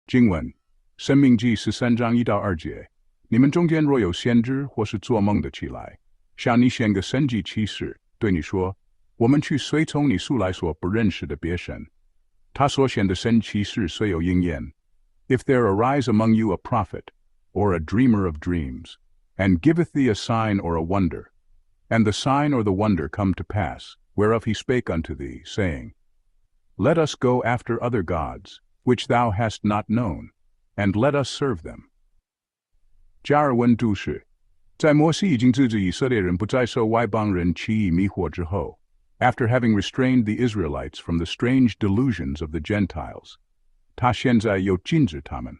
经文：申命记13章1到2节。你们中间若有先知或是做梦的起来，向你显个神迹奇事，对你说：我们去随从你素来所不认识的别神。他所显的神奇事虽有应验。If there arise among you a prophet, or a dreamer of dreams, and giveth thee a sign or a wonder, and the sign or the wonder come to pass, whereof he spake unto thee, saying, Let us go after other gods, which thou hast not known, and let us serve them. 加尔文注释：在摩西已经制止以色列人不再受外邦人欺疑迷惑之后， after having restrained the Israelites from the strange delusions of the Gentiles, 他现在又禁止他们，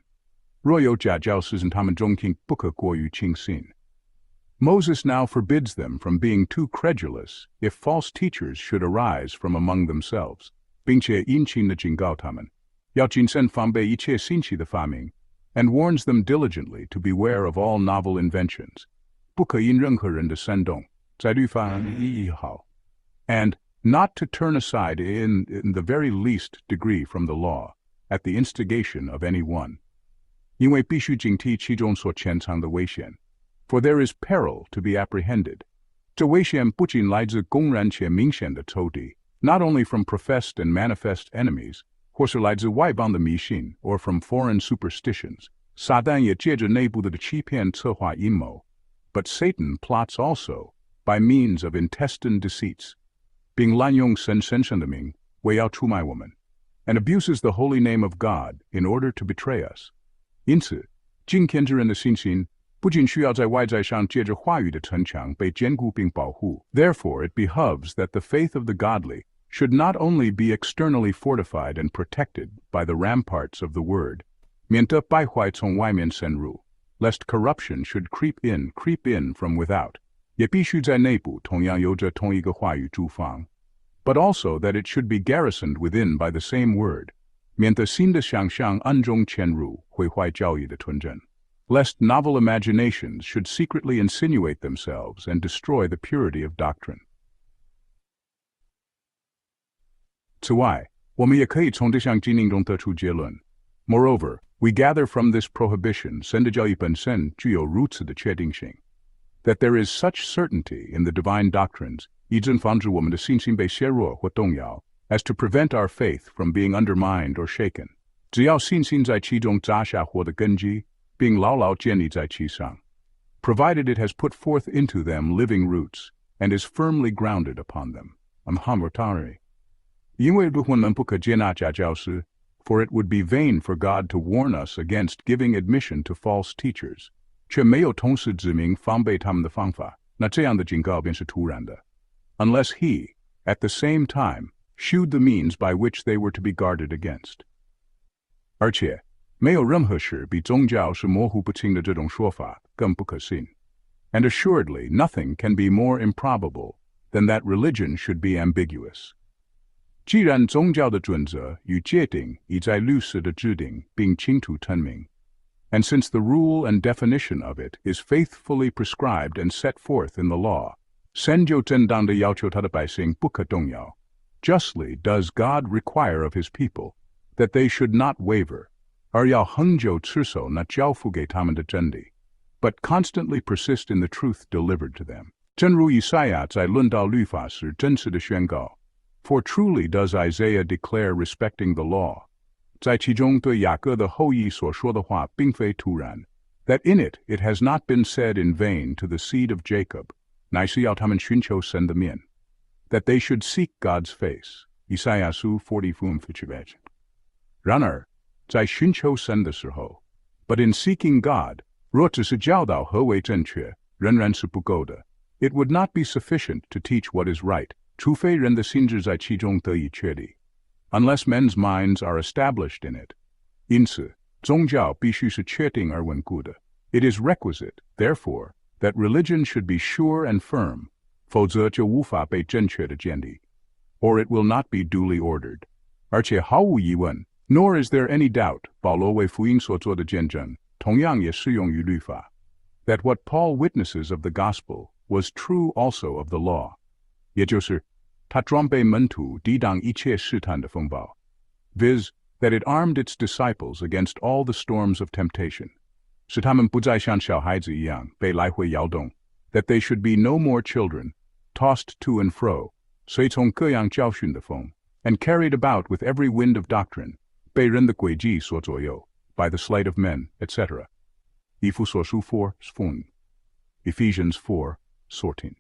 若有假教师在他们中听，不可过于轻信。Moses now forbids them from being too credulous if false teachers should arise from among themselves, 并且殷勤地警告他们，要谨慎防备一切新奇的发明。And warns them diligently to beware of all novel inventions. 不可因任何人的煽动，在律法上意义好 and not to turn aside in the very least degree from the law, at the instigation of any one. 因为必须警惕其中所潜藏的危险 for there is peril to be apprehended. 这危险不仅来自公然且明显的仇敌 not only from professed and manifest enemies, 或是来自外邦的迷信 or from foreign superstitions, 撒旦也借着内部的欺骗策划阴谋 but Satan plots also by means of intestine deceits, 并滥用神圣的名为要出卖我们 and abuses the holy name of God in order to betray us. 因此，敬虔之人的信心不仅需要在外在上借着话语的城墙被坚固并保护 therefore it behoves that the faith of the godly should not only be externally fortified and protected by the ramparts of the word, 免得败坏从外面渗入 lest corruption should creep in from without, 也必须在内部同样有着同一个话语驻防 but also that it should be garrisoned within by the same word, 免得新的想象暗中潜入毁坏教义的纯真 lest novel imaginations should secretly insinuate themselves and destroy the purity of doctrine. 此外，我们也可以从这项经令中得出结论。Moreover, we gather from this prohibition 神的教义本身具有如此的确定性 that there is such certainty in the divine doctrines 以致防止我们的信心被削弱或动摇 as to prevent our faith from being undermined or shaken. 只要信心在其中扎下活的根基，并牢牢建立在其上 provided it has put forth into them living roots and is firmly grounded upon them. 因为我们不可接纳假教师 for it would be vain for God to warn us against giving admission to false teachers, 却没有同时指明防备他们的方法，那这样的警告便是突然的 unless he, at the same time, shewed the means by which they were to be guarded against. 而且，没有任何事比宗教是模糊不清的这种说法更不可信 and assuredly nothing can be more improbable than that religion should be ambiguous. 既然宗教的准则与界定已在律师的制定并清楚称明 and since the rule and definition of it is faithfully prescribed and set forth in the law, 神就正当地要求他的百姓不可动摇 justly does God require of his people that they should not waver, 而要恒久持守那交付给他们的真理 but constantly persist in the truth delivered to them. 正如以赛亚在论到律法时真实的宣告 For truly does Isaiah declare respecting the law, 在其中对雅各的后裔所说的话并非突然 that in it has not been said in vain to the seed of Jacob, 乃是要他们寻求神的面 that they should seek God's face. 以赛亚书40:48。然而，在寻求神的时候 but in seeking God, 若只是教导何为正确，仍然是不够的 It would not be sufficient to teach what is right, 除非人的心智在其中得以确立 unless men's minds are established in it. 因此，宗教必须是确定而稳固的 It is requisite, therefore, that religion should be sure and firm, 否则就无法被正确的建立 or it will not be duly ordered. 而且毫无疑问 nor is there any doubt 保罗为福音所做的见证同样也适用于律法 that what Paul witnesses of the gospel was true also of the law. 也就是他装备门徒抵挡一切试探的风暴 viz. that it armed its disciples against all the storms of temptation, 使他们不再像小孩子一样被来回摇动 that they should be no more children, tossed to and fro, 随从各样教训的风 and carried about with every wind of doctrine, 被人的诡计所左右 by the sleight of men, etc. 以弗所书 4:14 Ephesians 4:14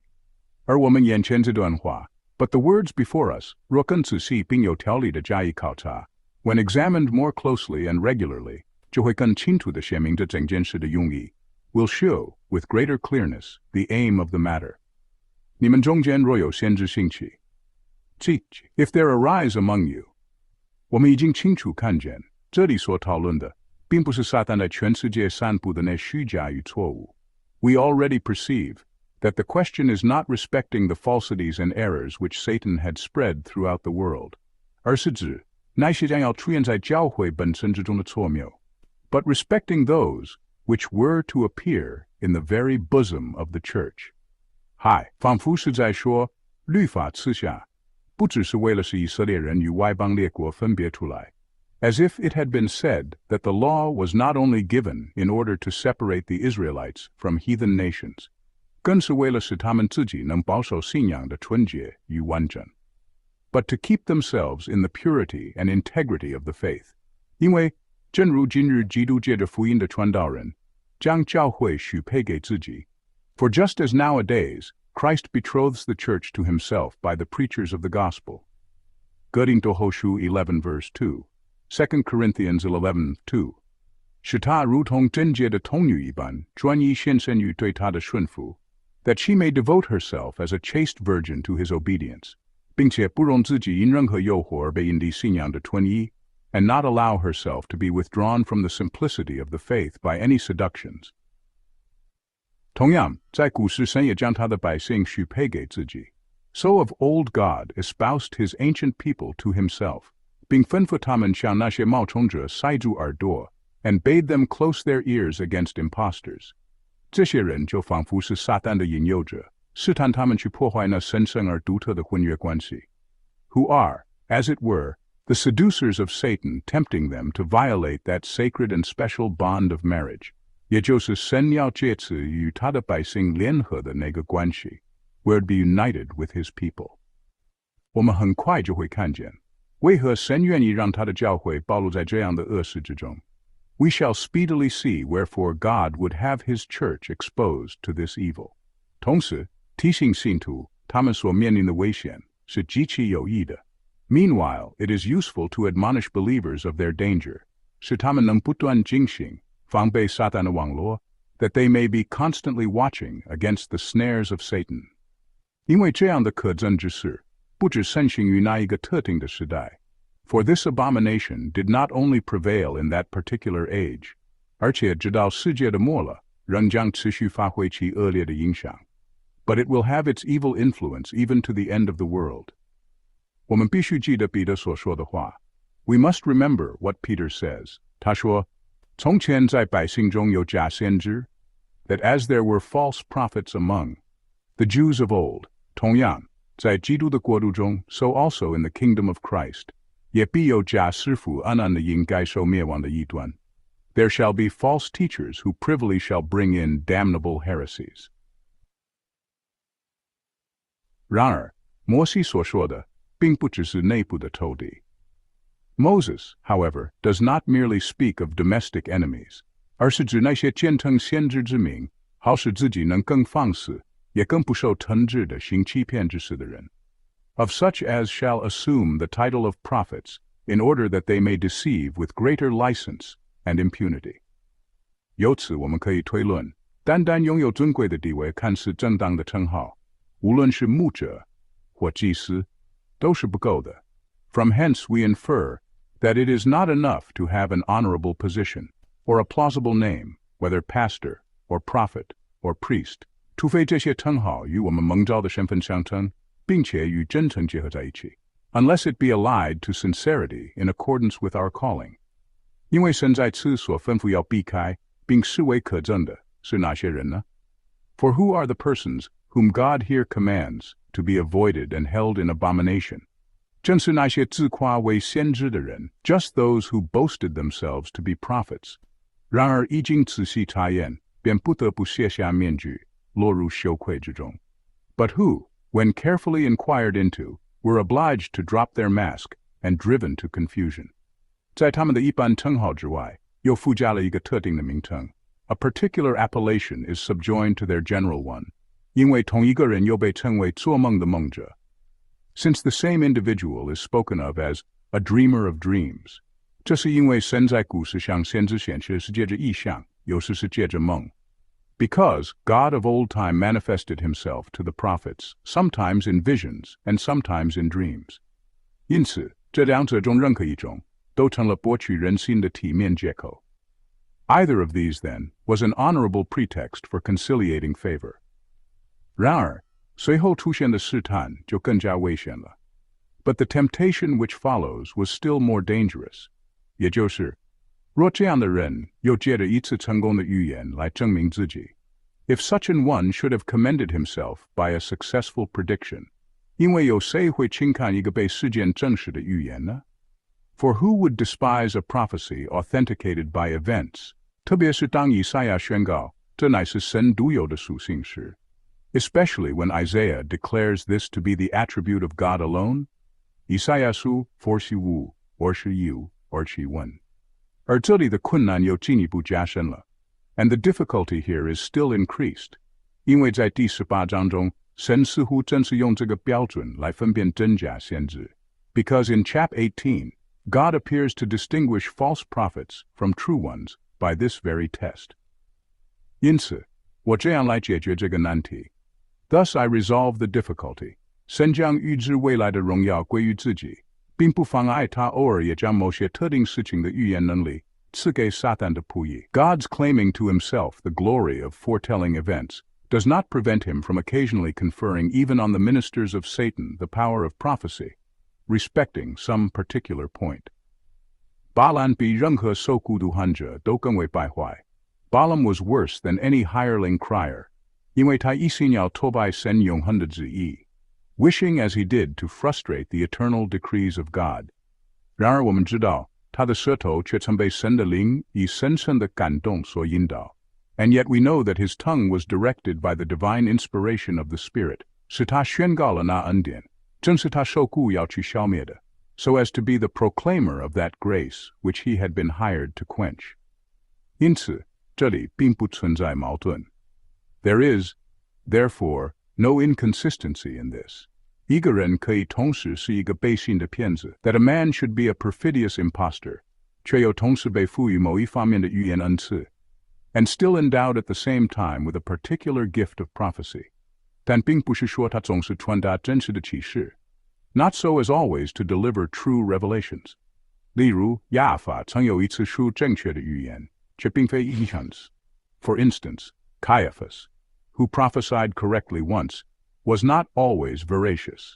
而我们眼前这段话 but the words before us, 若更仔细并有条理地加以考察 when examined more closely and regularly, 就会更清楚地写明这整件事的用意 will show, with greater clearness, the aim of the matter. 你们中间若有先知兴起 if there arise among you, 我们已经清楚看见，这里所讨论的，并不是撒旦在全世界散布的那虚假与错误。We already perceive that the question is not respecting the falsities and errors which Satan had spread throughout the world, 而是指那些将要出现在教会本身之中的错谬 but respecting those which were to appear in the very bosom of the church. 仿佛是在说，律法赐下，不只是为了使以色列人与外邦列国分别出来 as if it had been said that the law was not only given in order to separate the Israelites from heathen nations, 更是为了使他们自己能保守信仰的纯洁与完整 but to keep themselves in the purity and integrity of the faith. 因为正如今日基督借着福音的传道人将教会许配给自己 For just as nowadays Christ betroths the church to himself by the preachers of the gospel. 哥林多后书 11 verse 2, 2 Corinthians 11:2, 使她如同贞洁的童女一般，专一献身于对他的顺服 that she may devote herself as a chaste virgin to his obedience, 并且不容自己因任何诱惑而被引离信仰的纯一 and not allow herself to be withdrawn from the simplicity of the faith by any seductions. 同样，在古时神也将他的百姓许配给自己 So of old God espoused his ancient people to himself, 并吩咐他们向那些冒充者塞住耳朵 and bade them close their ears against impostors. 这些人就仿佛是撒旦的引诱者，试探他们去破坏那神圣而独特的婚约关系 who are, as it were, the seducers of Satan, tempting them to violate that sacred and special bond of marriage, 也就是神要借此与他的百姓联合的那个关系 where it be united with his people. 我们很快就会看见，为何神愿意让他的教会暴露在这样的恶事之中 We shall speedily see wherefore God would have his church exposed to this evil. 同时，提醒信徒，他们所面临的危险是极其有益的 Meanwhile, it is useful to admonish believers of their danger, 使他们能不断警醒 防备撒旦的网罗 that they may be constantly watching against the snares of Satan. 因为这样的可憎之事，不只盛行于那一个特定的时代 For this abomination did not only prevail in that particular age, 而且直到世界的末了，仍将持续发挥其恶劣的影响 But it will have its evil influence even to the end of the world. 我们必须记得彼得所说的话 We must remember what Peter says. 他说从前在百姓中有假先知 that as there were false prophets among the Jews of old, 同样在基督的国度中 so also in the kingdom of Christ, 也必有假师傅暗暗地引该受灭亡的异端 There shall be false teachers who privily shall bring in damnable heresies. 然而，摩西所说的并不只是内部的仇敌 Moses, however, does not merely speak of domestic enemies, 而是指那些践称先知之名，好使自己能更放肆，也更不受惩治的行欺骗之事的人 Of such as shall assume the title of prophets, in order that they may deceive with greater license and impunity. 由此我们可以推论，单单拥有尊贵的地位看似正当的称号，无论是牧者或祭司，都是不够的 From hence we infer that it is not enough to have an honorable position, or a plausible name, whether pastor, or prophet, or priest, 除非这些称号与我们蒙召的身份相称，并且与真诚结合在一起 unless it be allied to sincerity in accordance with our calling. 因为神在此所吩咐要避开，并视为可憎的，是哪些人呢 For who are the persons whom God here commands to be avoided and held in abomination? 正是那些自夸为先知的人 ，just those who boasted themselves to be prophets。然而一经仔细查验，便不得不卸下面具，落入羞愧之中。But who, when carefully inquired into, were obliged to drop their mask and driven to confusion。在他们的一般称号之外，又附加了一个特定的名称。A particular appellation is subjoined to their general one， 因为同一个人又被称为做梦的梦者。Since the same individual is spoken of as a dreamer of dreams， 这是因为神在古时向先知显示是借着异象，有时是借着梦。Because God of old time manifested himself to the prophets, sometimes in visions and sometimes in dreams。因此，这两者中任何一种，都成了博取人心的体面借口。Either of these, then, was an honorable pretext for conciliating favor。然而，随后出现的试探就更加危险了。But the temptation which follows was still more dangerous。也就是，若这样的人又借着一次成功的预言来证明自己 ，if such an one should have commended himself by a successful prediction， 因为有谁会轻看一个被事件证实的预言呢 ？For who would despise a prophecy authenticated by events？ 特别是当以赛亚宣告这乃是神独有的属性时。Especially when Isaiah declares this to be the attribute of God alone， 以赛亚书45 21 而这里的困难又进一步加深了 ，and the difficulty here is still increased， 因为在第18章中，神似乎正是用这个标准来分辨真假先知。Because in chapter 18, God appears to distinguish false prophets from true ones by this very test。因此，我这样来解决这个难题。Thus I resolve the difficulty。神将预知未来的荣耀归于自己，并不妨碍他偶尔也将某些特定事情的预言能力赐给撒旦的仆役。God's claiming to himself the glory of foretelling events does not prevent him from occasionally conferring even on the ministers of Satan the power of prophecy, respecting some particular point。巴兰比任何受孤独患者都更为败坏。Balaam was worse than any hireling crier， 因为他一心要挫败神永恒的旨意 ，wishing as he did to frustrate the eternal decrees of God。然而我们知道，他的舌头却曾被神的灵以深深的感动所引导。And yet we know that his tongue was directed by the divine inspiration of the Spirit， 使他宣告了那恩典，正是他受雇要去消灭的 ，so as to be the proclaimer of that grace which he had been hired to quench。因此，这里并不存在矛盾。There is, therefore, no inconsistency in this。一个人可以同时是一个背信的骗子 ，that a man should be a perfidious impostor， 却又同时被赋予某一方面的预言恩赐 ，and still endowed at the same time with a particular gift of prophecy。但并不是说他总是传达真实的启示 ，not so as always to deliver true revelations。例如，亚法曾有一次说正确的预言，却并非一向。For instance, Caiaphas, who prophesied correctly once, was not always veracious，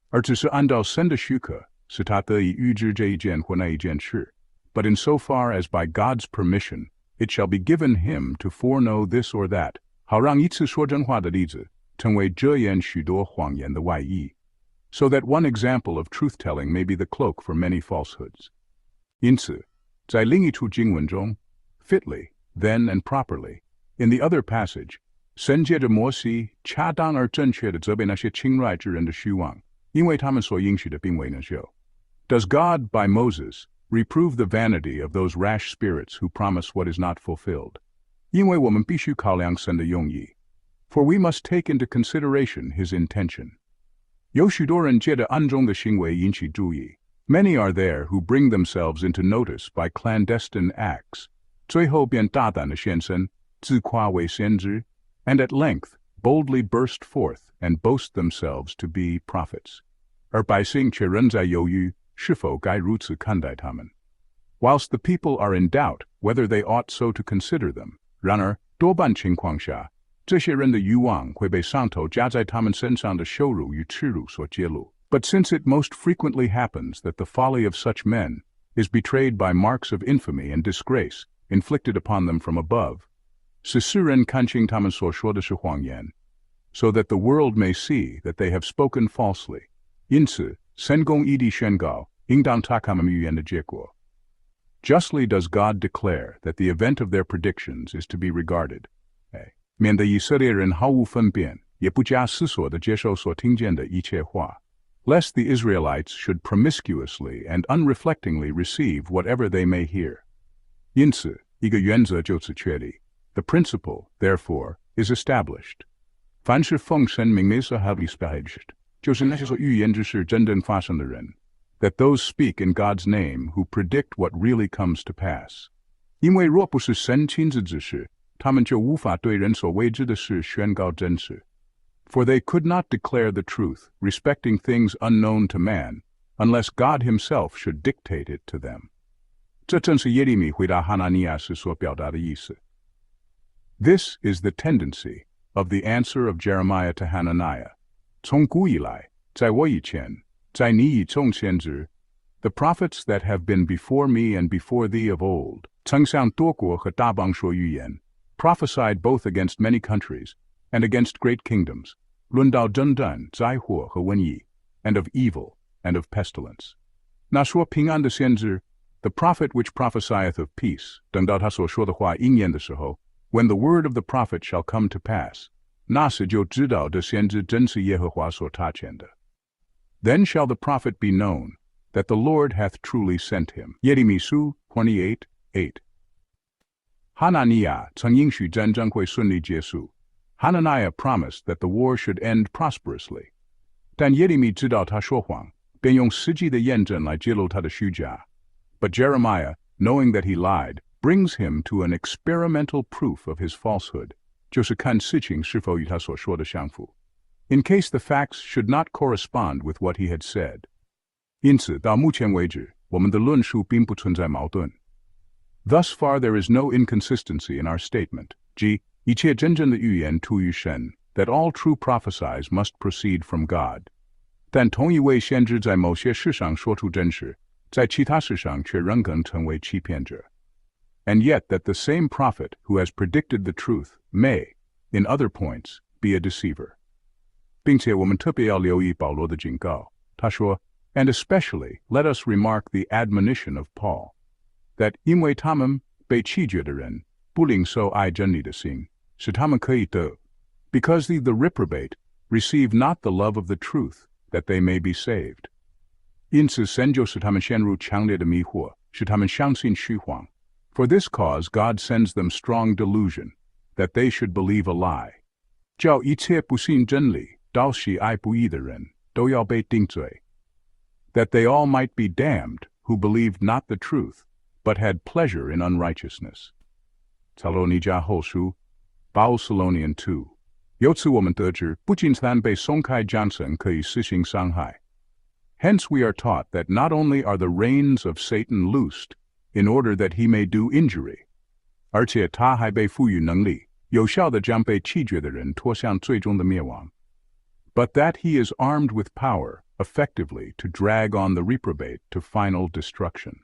而只是按照神的许可，使他得以预知这一件或那一件事。But insofar as by God's permission, it shall be given him to foreknow this or that， 好让一次说真话的例子成为遮掩许多谎言的外衣 ，so that one example of truth-telling may be the cloak for many falsehoods。因此，在另一处经文中 ，fitly, then and properly, in the other passage。神借着摩西恰当而正确地责备那些轻率之人的虚妄，因为他们所应许的并未能修。Does God, by Moses, reprove the vanity of those rash spirits who promise what is not fulfilled？ 因为我们必须考量神的用意 ，for we must take into consideration his intention。有许多人借着暗中的行为引起注意 ，many are there who bring themselves into notice by clandestine acts， 最后便大胆地现身，自夸为先知。And at length boldly burst forth and boast themselves to be prophets， 而百姓却仍在犹豫是否该如此看待他们。Whilst the people are in doubt whether they ought so to consider them， 然而多半情况下，这些人的欲望会被上头加在他们身上的羞辱与耻辱所揭露。But since it most frequently happens that the folly of such men is betrayed by marks of infamy and disgrace inflicted upon them from above，使世人看清他们所说的是谎言 ，so that the world may see that they have spoken falsely。因此，神公义地宣告应当他们预言的结果。Justly does God declare that the event of their predictions is to be regarded. 免得以色列人毫无分辨，也不加思索地接受所听见的一切话。Lest the Israelites should promiscuously and unreflectingly receive whatever they may hear. 因此，一个原则就此确立。The principle, therefore, is established. 凡是奉神名名所 have established， 就是那些所预言之事真正发生的人。That those speak in God's name who predict what really comes to pass. 因为若不是神亲自指示，他们就无法对人所未知的事宣告真实。For they could not declare the truth respecting things unknown to man, unless God himself should dictate it to them. 这正是耶利米回答哈拿尼亚时所表达的意思。This is the tendency of the answer of Jeremiah to Hananiah. 从古以来，在我以前，在你以众先知 the prophets that have been before me and before thee of old, 曾向多国和大邦说预言 prophesied both against many countries, and against great kingdoms, 论到征战、灾祸和瘟疫 and of evil, and of pestilence. 那说平安的先知 the prophet which prophesieth of peace, 等到他所说的话应验的时候 when the word of the prophet shall come to pass, 那时就知道这先知真是耶和华所差遣的。Then shall the prophet be known, that the Lord hath truly sent him. 耶利米书 28:8. 哈拿尼亚曾应许战争会顺利结束。Hananiah promised that the war should end prosperously. 但耶利米知道他说谎，便用实际的验证来揭露他的虚假。But Jeremiah, knowing that he lied, brings him to an experimental proof of his falsehood, 就是看事情是否与他所说的相符。In case the facts should not correspond with what he had said. 因此，到目前为止，我们的论述并不存在矛盾。Thus far there is no inconsistency in our statement, 即一切真正的预言出于神 that all true prophecies must proceed from God. 但同一位先知在某些事上说出真实，在其他事上却仍可能成为欺骗者。And yet that the same prophet who has predicted the truth may, in other points, be a deceiver. 并且我们特别要留意保罗的警告，他说 And especially let us remark the admonition of Paul, that 因为他们被弃绝的人不领受爱真理的心，使他们可以得 because the reprobate receive not the love of the truth, that they may be saved. 因此神就使他们陷入强烈的迷惑，使他们相信虚谎。For this cause God sends them strong delusion, that they should believe a lie. 叫一切不信真理、倒喜爱不义的人都要被定罪。That they all might be damned, who believed not the truth, but had pleasure in unrighteousness. 撒罗尼迦后书 Thessalonians 2. 由此我们得知，不仅但被松开缰绳可以施行伤害。Hence we are taught that not only are the reins of Satan loosed, in order that he may do injury, 而且他还被赋予能力，有效地将被弃绝的人拖向最终的灭亡。But that he is armed with power, effectively to drag on the reprobate to final destruction.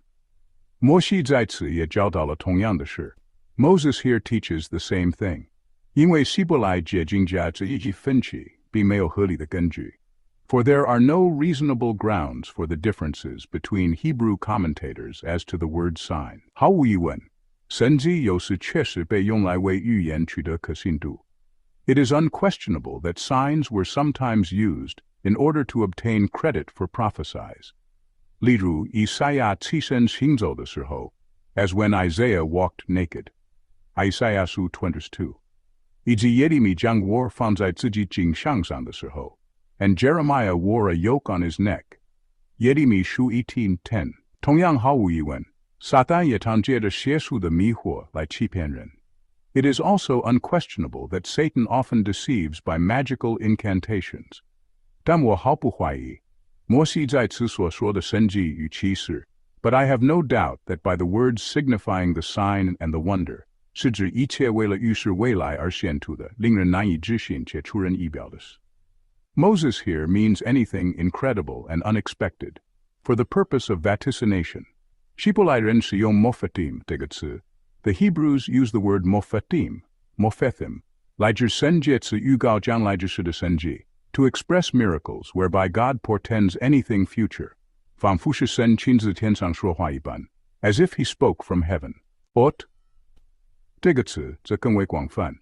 摩西在此也教导了同样的事。Moses here teaches the same thing. 因为希伯来解经家这一分歧并没有合理的根据。For there are no reasonable grounds for the differences between Hebrew commentators as to the word sign. 毫无疑问，神迹有时确实被用来为预言取得可信度。It is unquestionable that signs were sometimes used in order to obtain credit for prophecies. 例如，以赛亚栖身行走的时候 as when Isaiah walked naked. 以赛亚书22. 以及耶利米将窝放在自己颈项上的时候 and Jeremiah wore a yoke on his neck. 耶利米书 18:10. 同样毫无疑问，撒旦也常借着邪术的迷惑来欺骗人。It is also unquestionable that Satan often deceives by magical incantations. 但我毫不怀疑，摩西在此所说的神迹与奇事 but I have no doubt that by the words signifying the sign and the wonder, 是指一切为了预示未来而显出的，令人难以置信且出人意表的事。Moses here means anything incredible and unexpected, for the purpose of vaticination. 希伯来人使用 mophatim 这个词 The Hebrews use the word mophatim, mophethim, 来指神借此预告将来之事的神迹， To express miracles whereby God portends anything future, 仿佛是神亲自天上说话一般 as if he spoke from heaven. Ot 这个词则更为广泛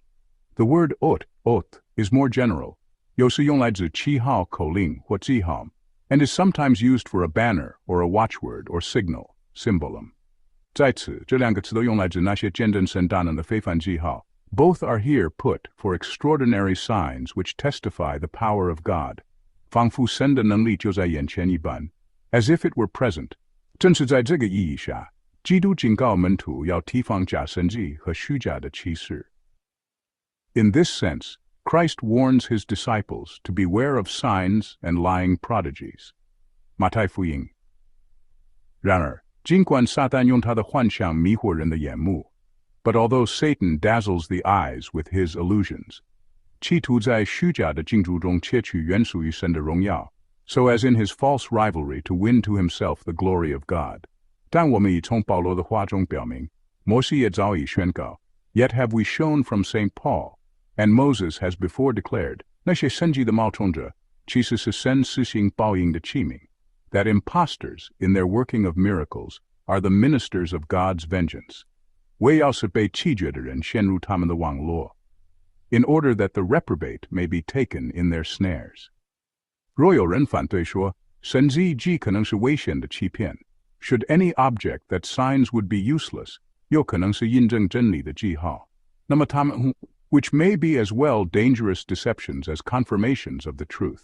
The word ot is more general, 有时用来指旗号、口令或记号 and is sometimes used for a banner or a watchword or signal, symbolum. 在此，这两个词都用来指那些见证神大能的非凡记号 Both are here put for extraordinary signs which testify the power of God. 仿佛神的能力就在眼前一般 as if it were present. 正是在这个意义下，基督警告门徒要提防假神迹和虚假的启示 In this sense, Christ warns his disciples to beware of signs and lying prodigies. 马太福音。然而，尽管撒旦用他的幻象迷惑人的眼目 But although Satan dazzles the eyes with his illusions, 企图在虚假的镜珠中窃取原属于神的荣耀 so as in his false rivalry to win to himself the glory of God. 但我们已从保罗的话中表明，摩西也早已宣告 Yet have we shown from St. Paul, and Moses has before declared, 那些神迹的冒充者其实是神施行报应的器皿 that impostors, in their working of miracles, are the ministers of God's vengeance. 为要使被弃绝的人陷入他们的网络 in order that the reprobate may be taken in their snares. 若有人反对说，神迹既可能是危险的欺骗 should any object that signs would be useless, 又可能是印证真理的记号，那么他们 which may be as well dangerous deceptions as confirmations of the truth.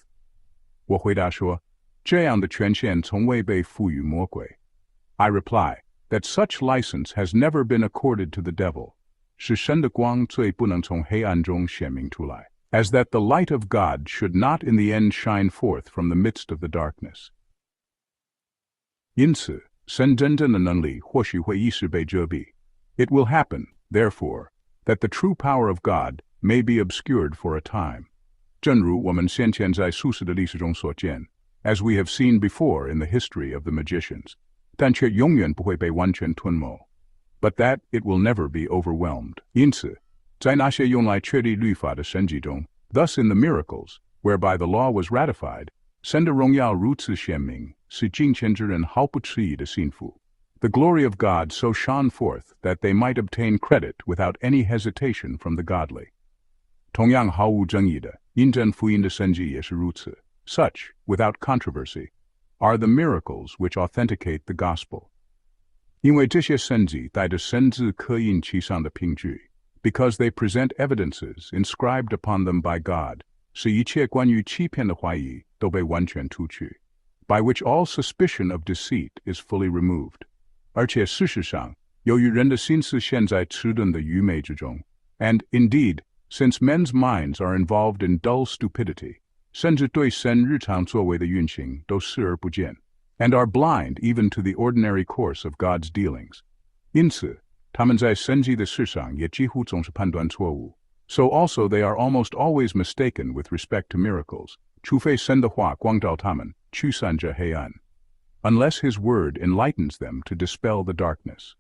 我回答说，这样的权限从未被赋予魔鬼。I reply, that such license has never been accorded to the devil, 使神的光最不能从黑暗中显明出来 as that the light of God should not in the end shine forth from the midst of the darkness. 因此，神真正的能力或许会一时被遮蔽 It will happen, therefore, that the true power of God may be obscured for a time. 正如我们先前在术士的历史中所见 as we have seen before in the history of the magicians, 但却永远不会被完全吞没 but that it will never be overwhelmed. 因此，在那些用来确立律法的神迹中 thus in the miracles, whereby the law was ratified, 神的荣耀如此显明，使敬虔之人毫不迟疑地信服 The glory of God so shone forth that they might obtain credit without any hesitation from the godly. 同样毫无争议的，印证福音的神迹也是如此 Such, without controversy, are the miracles which authenticate the gospel. 因为这些神迹带着神字刻印其上的凭据 because they present evidences inscribed upon them by God, 使一切关于欺骗的怀疑都被完全除去 by which all suspicion of deceit is fully removed. 而且事实上，由于人的心思陷在迟钝的愚昧之中 and, indeed, since men's minds are involved in dull stupidity, 甚至对神日常作为的运行都视而不见 and are blind even to the ordinary course of God's dealings. 因此，他们在神迹的事上也几乎总是判断错误 So also they are almost always mistaken with respect to miracles, 除非神的话光照他们，驱散这黑暗 unless his word enlightens them to dispel the darkness.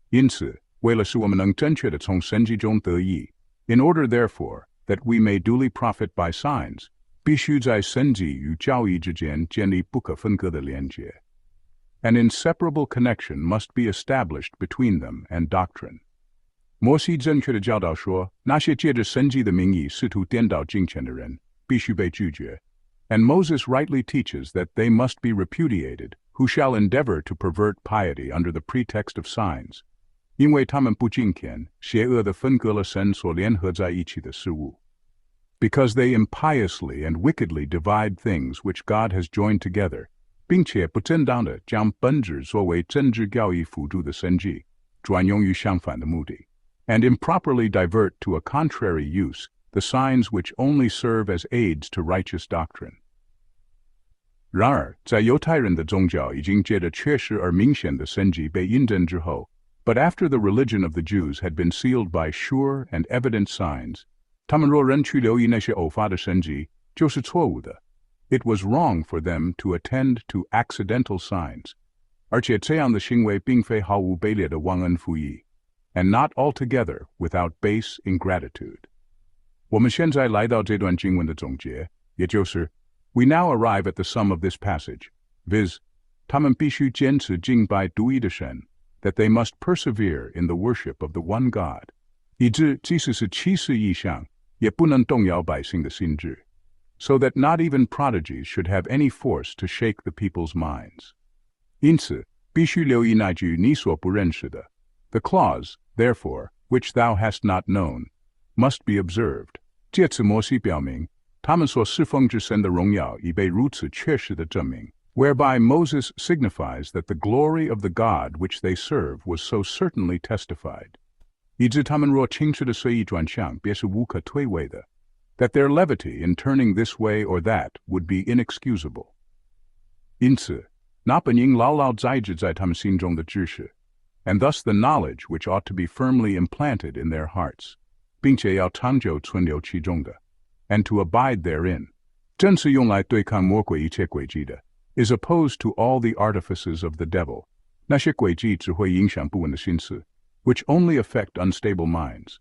因此，为了使我们能正确地从神迹中得益 in order therefore that we may duly profit by signs, 必须在神迹与教义之间建立不可分割的连结 An inseparable connection must be established between them and doctrine. 摩西正确的教导说，那些借着神迹的名义试图颠倒敬虔的人，必须被拒绝 And Moses rightly teaches that they must be repudiated, who shall endeavor to pervert piety under the pretext of signs. 因为他们不敬虔，邪恶地分割了神所联合在一起的事物 Because they impiously and wickedly divide things which God has joined together, 并且不正当地将本质作为政治教义辅助的神迹，转用于相反的目的 and improperly divert to a contrary use the signs which only serve as aids to righteous doctrine. 然而，在犹太人的宗教已经借着确实而明显的神迹被印证之后 But after the religion of the Jews had been sealed by sure and evident signs, 他们若仍去留意那些偶发的神迹，就是错误的 It was wrong for them to attend to accidental signs. 而且这样的行为并非毫无卑劣的忘恩负义 and not altogether without base ingratitude. 我们现在来到这段经文的总结也就是 we now arrive at the sum of this passage, viz. 他们必须坚持敬拜独一的神 that they must persevere in the worship of the one God, 以致即使是奇事异象，也不能动摇百姓的心智 so that not even prodigies should have any force to shake the people's minds. 因此，必须留意那句你所不认识的 the clause, therefore, which thou hast not known, must be observed. 借此摩西表明，他们所侍奉之神的荣耀已被如此确实地证明 whereby Moses signifies that the glory of the God which they serve was so certainly testified. 以致他们若轻视地随意转向，便是无可推诿的 that their levity in turning this way or that would be inexcusable. 因此，那本应牢牢栽植在他们心中的知识 and thus the knowledge which ought to be firmly implanted in their hearts, 并且要长久存留其中的 and to abide therein, 正是用来对抗魔鬼一切诡计的 is opposed to all the artifices of the devil, 那些诡计只会影响不稳的心思 which only affect unstable minds,